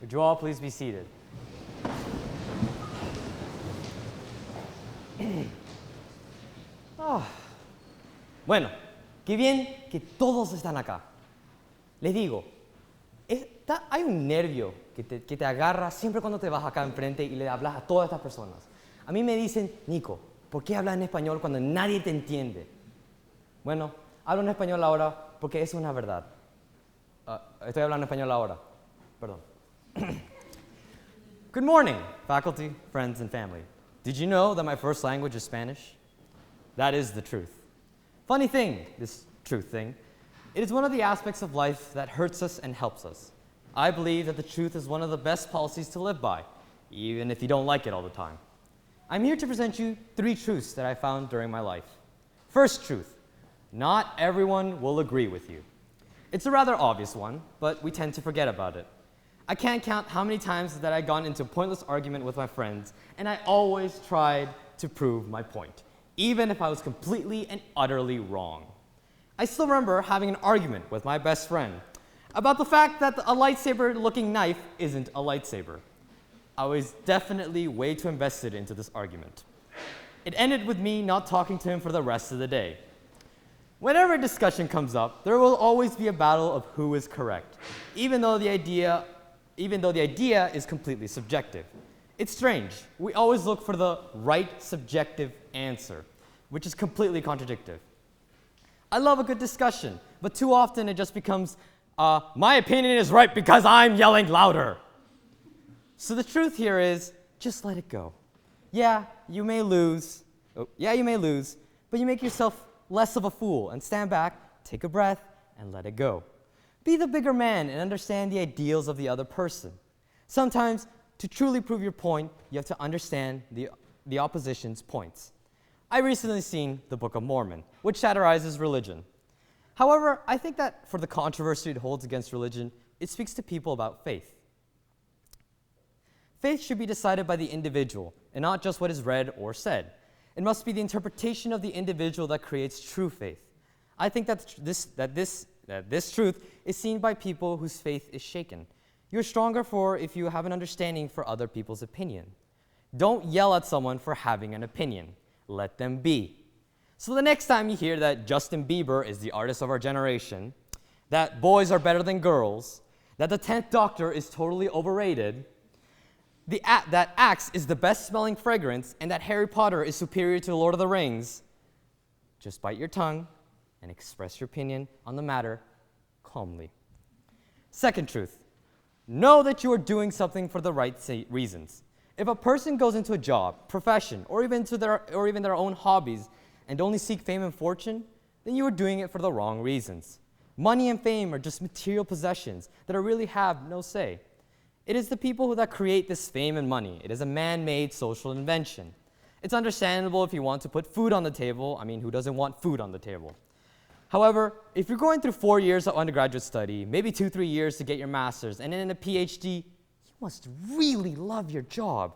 Would you all please be seated? Bueno, qué bien que todos están acá. Les digo, hay un nervio que te agarra siempre cuando te vas acá enfrente y le hablas a todas estas personas. A mí me dicen, Nico, ¿por qué hablas en español cuando nadie te entiende? Bueno, hablo en español ahora porque es una verdad. Estoy hablando en español ahora. Perdón. Good morning, faculty, friends, and family. Did you know that my first language is Spanish? That is the truth. Funny thing, this truth thing, it is one of the aspects of life that hurts us and helps us. I believe that the truth is one of the best policies to live by, even if you don't like it all the time. I'm here to present you 3 truths that I found during my life. First truth, not everyone will agree with you. It's a rather obvious one, but we tend to forget about it. I can't count how many times that I've gone into a pointless argument with my friends, and I always tried to prove my point, even if I was completely and utterly wrong. I still remember having an argument with my best friend about the fact that a lightsaber-looking knife isn't a lightsaber. I was definitely way too invested into this argument. It ended with me not talking to him for the rest of the day. Whenever a discussion comes up, there will always be a battle of who is correct, even though the idea is completely subjective. It's strange. We always look for the right subjective answer, which is completely contradictory. I love a good discussion, but too often it just becomes, my opinion is right because I'm yelling louder. So the truth here is, just let it go. Yeah, you may lose, but you make yourself less of a fool and stand back, take a breath, and let it go. Be the bigger man and understand the ideals of the other person. Sometimes, to truly prove your point, you have to understand the opposition's points. I recently seen the Book of Mormon, which satirizes religion. However, I think that for the controversy it holds against religion, it speaks to people about faith. Faith should be decided by the individual and not just what is read or said. It must be the interpretation of the individual that creates true faith. I think that this truth is seen by people whose faith is shaken. You're stronger if you have an understanding for other people's opinion. Don't yell at someone for having an opinion. Let them be. So the next time you hear that Justin Bieber is the artist of our generation, that boys are better than girls, that the 10th Doctor is totally overrated, that Axe is the best-smelling fragrance, and that Harry Potter is superior to Lord of the Rings, just bite your tongue and express your opinion on the matter calmly. Second truth, know that you are doing something for the right reasons. If a person goes into a job, profession, or even their own hobbies and only seek fame and fortune, then you are doing it for the wrong reasons. Money and fame are just material possessions that really have no say. It is the people that create this fame and money. It is a man-made social invention. It's understandable if you want to put food on the table. I mean, who doesn't want food on the table? However, if you're going through 4 years of undergraduate study, maybe 2-3 years to get your master's, and then a PhD, you must really love your job.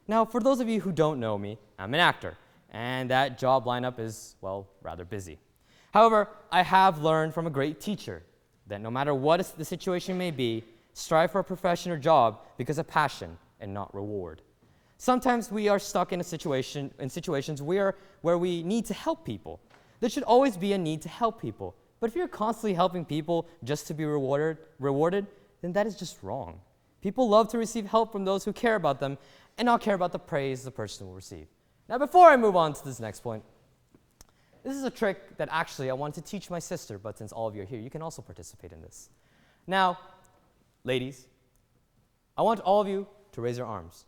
Now, for those of you who don't know me, I'm an actor, and that job lineup is, well, rather busy. However, I have learned from a great teacher that no matter what the situation may be, strive for a profession or job because of passion and not reward. Sometimes we are stuck in situations where we need to help people. There should always be a need to help people. But if you're constantly helping people just to be rewarded, then that is just wrong. People love to receive help from those who care about them and not care about the praise the person will receive. Now, before I move on to this next point, this is a trick that actually I wanted to teach my sister, but since all of you are here, you can also participate in this. Now, ladies, I want all of you to raise your arms.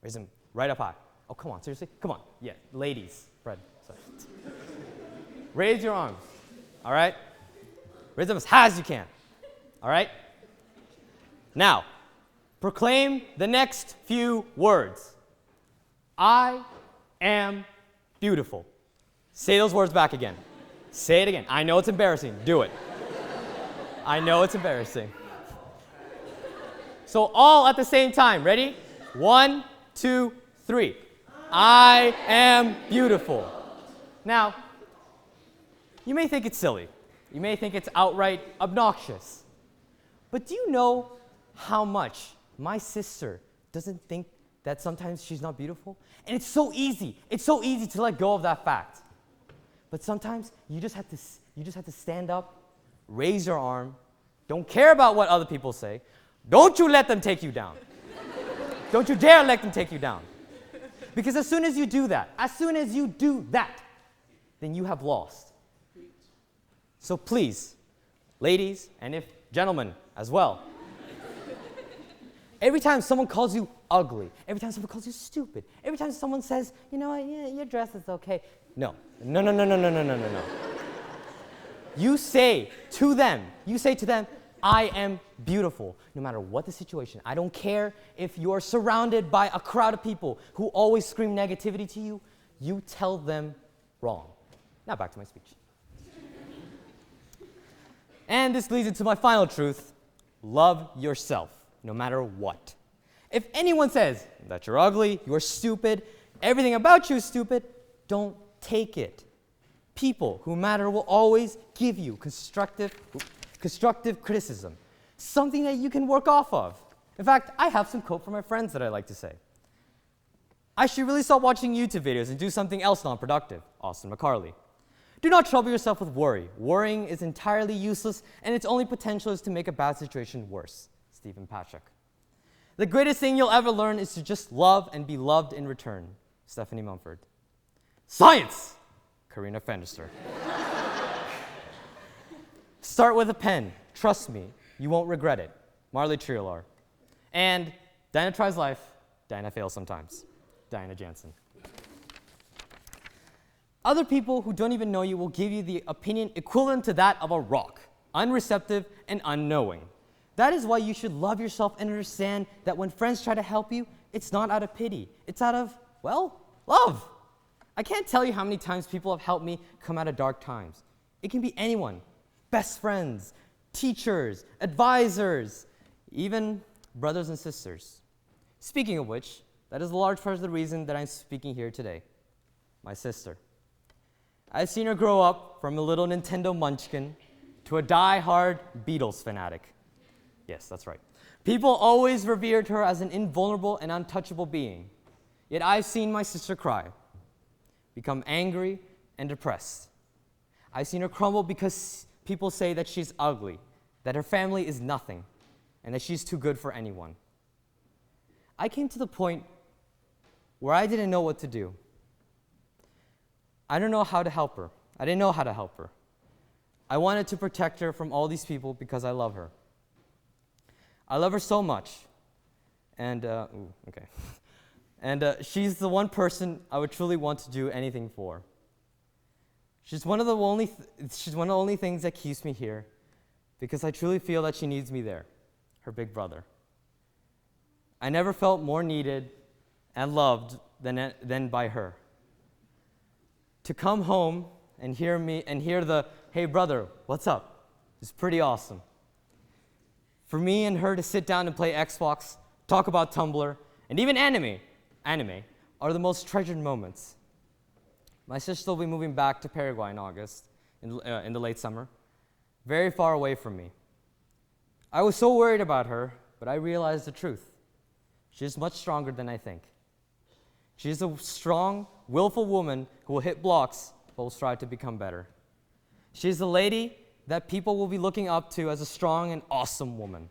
Raise them right up high. Oh, come on, seriously? Come on. Yeah, ladies. Fred, sorry. Raise your arms, all right? Raise them as high as you can, all right? Now, proclaim the next few words. I am beautiful. Say those words back again. Say it again. I know it's embarrassing. Do it. I know it's embarrassing. So all at the same time. Ready? 1, 2, 3. I am beautiful. Now, you may think it's silly. You may think it's outright obnoxious. But do you know how much my sister doesn't think that sometimes she's not beautiful? And it's so easy. It's so easy to let go of that fact. But sometimes you just have to stand up, raise your arm, don't care about what other people say. Don't you let them take you down. Don't you dare let them take you down. Because as soon as you do that, then you have lost. So please, ladies, and if gentlemen as well, every time someone calls you ugly, every time someone calls you stupid, every time someone says, you know what, yeah, your dress is okay. No. You say to them, I am beautiful, no matter what the situation. I don't care if you're surrounded by a crowd of people who always scream negativity to you. You tell them wrong. Now back to my speech. And this leads into my final truth. Love yourself, no matter what. If anyone says that you're ugly, you're stupid, everything about you is stupid, don't take it. People who matter will always give you constructive criticism, something that you can work off of. In fact, I have some quote from my friends that I like to say. I should really stop watching YouTube videos and do something else non-productive. Austin McCarley. Do not trouble yourself with worry. Worrying is entirely useless, and its only potential is to make a bad situation worse. Stephen Patrick. The greatest thing you'll ever learn is to just love and be loved in return. Stephanie Mumford. Science! Karina Fendister. Start with a pen. Trust me, you won't regret it. Marley Triolar. And Diana tries life, Diana fails sometimes. Diana Jansen. Other people who don't even know you will give you the opinion equivalent to that of a rock, unreceptive and unknowing. That is why you should love yourself and understand that when friends try to help you, it's not out of pity. It's out of, well, love. I can't tell you how many times people have helped me come out of dark times. It can be anyone. Best friends, teachers, advisors, even brothers and sisters. Speaking of which, that is a large part of the reason that I'm speaking here today. My sister. I've seen her grow up from a little Nintendo munchkin to a die-hard Beatles fanatic. Yes, that's right. People always revered her as an invulnerable and untouchable being. Yet I've seen my sister cry, become angry and depressed. I've seen her crumble because people say that she's ugly, that her family is nothing, and that she's too good for anyone. I came to the point where I didn't know what to do. I don't know how to help her. I didn't know how to help her. I wanted to protect her from all these people because I love her. I love her so much. And, And she's the one person I would truly want to do anything for. She's one of the only things that keeps me here because I truly feel that she needs me there, her big brother. I never felt more needed and loved than by her. To come home and hear the, hey brother, what's up, is pretty awesome. For me and her to sit down and play Xbox, talk about Tumblr, and even anime are the most treasured moments. My sister will be moving back to Paraguay in August, in the late summer, very far away from me. I was so worried about her, but I realized the truth. She's much stronger than I think. She's a strong, willful woman who will hit blocks, but will strive to become better. She's the lady that people will be looking up to as a strong and awesome woman.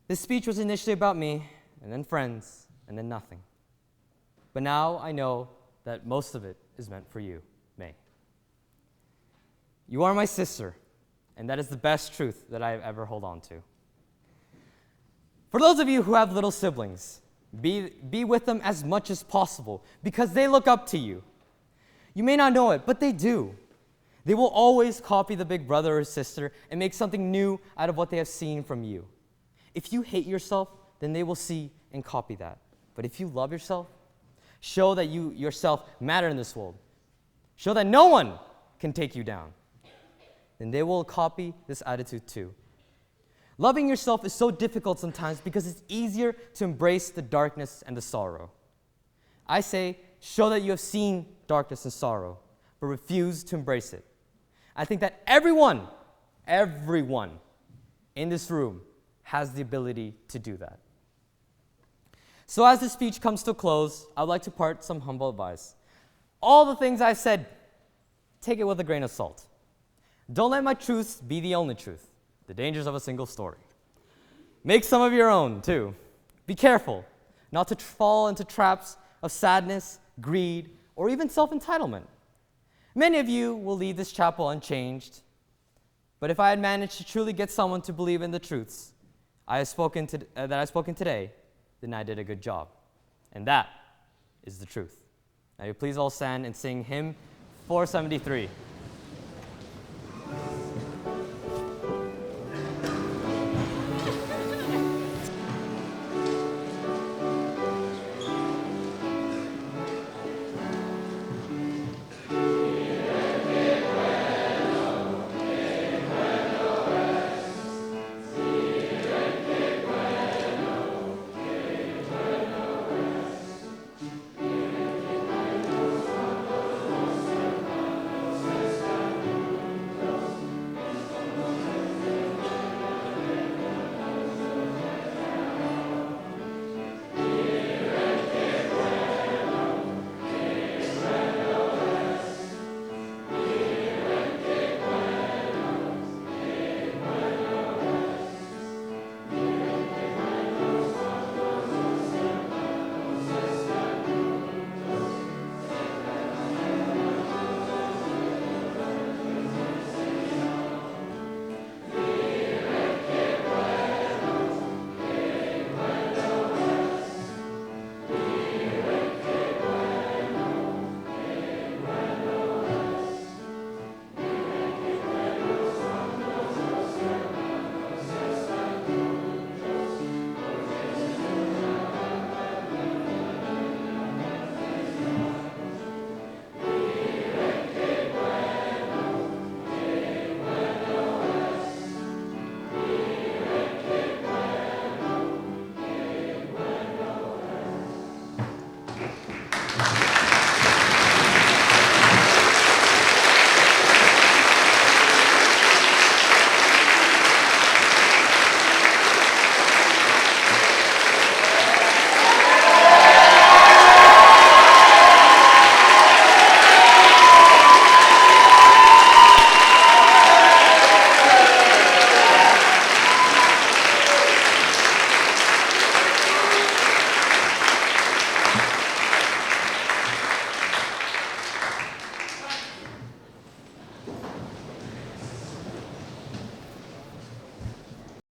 This speech was initially about me, and then friends, and then nothing. But now I know that most of it is meant for you, May. You are my sister, and that is the best truth that I have ever held on to. For those of you who have little siblings, be with them as much as possible because they look up to you. You may not know it, but they do. They will always copy the big brother or sister and make something new out of what they have seen from you. If you hate yourself, then they will see and copy that. But if you love yourself, show that you yourself matter in this world, show that no one can take you down, then they will copy this attitude too. Loving yourself is so difficult sometimes because it's easier to embrace the darkness and the sorrow. I say, show that you have seen darkness and sorrow, but refuse to embrace it. I think that everyone in this room has the ability to do that. So as this speech comes to a close, I would like to impart some humble advice. All the things I've said, take it with a grain of salt. Don't let my truths be the only truth. The dangers of a single story. Make some of your own, too. Be careful not to fall into traps of sadness, greed, or even self-entitlement. Many of you will leave this chapel unchanged, but if I had managed to truly get someone to believe in the truths that I've spoken today, then I did a good job. And that is the truth. Now you please all stand and sing hymn 473.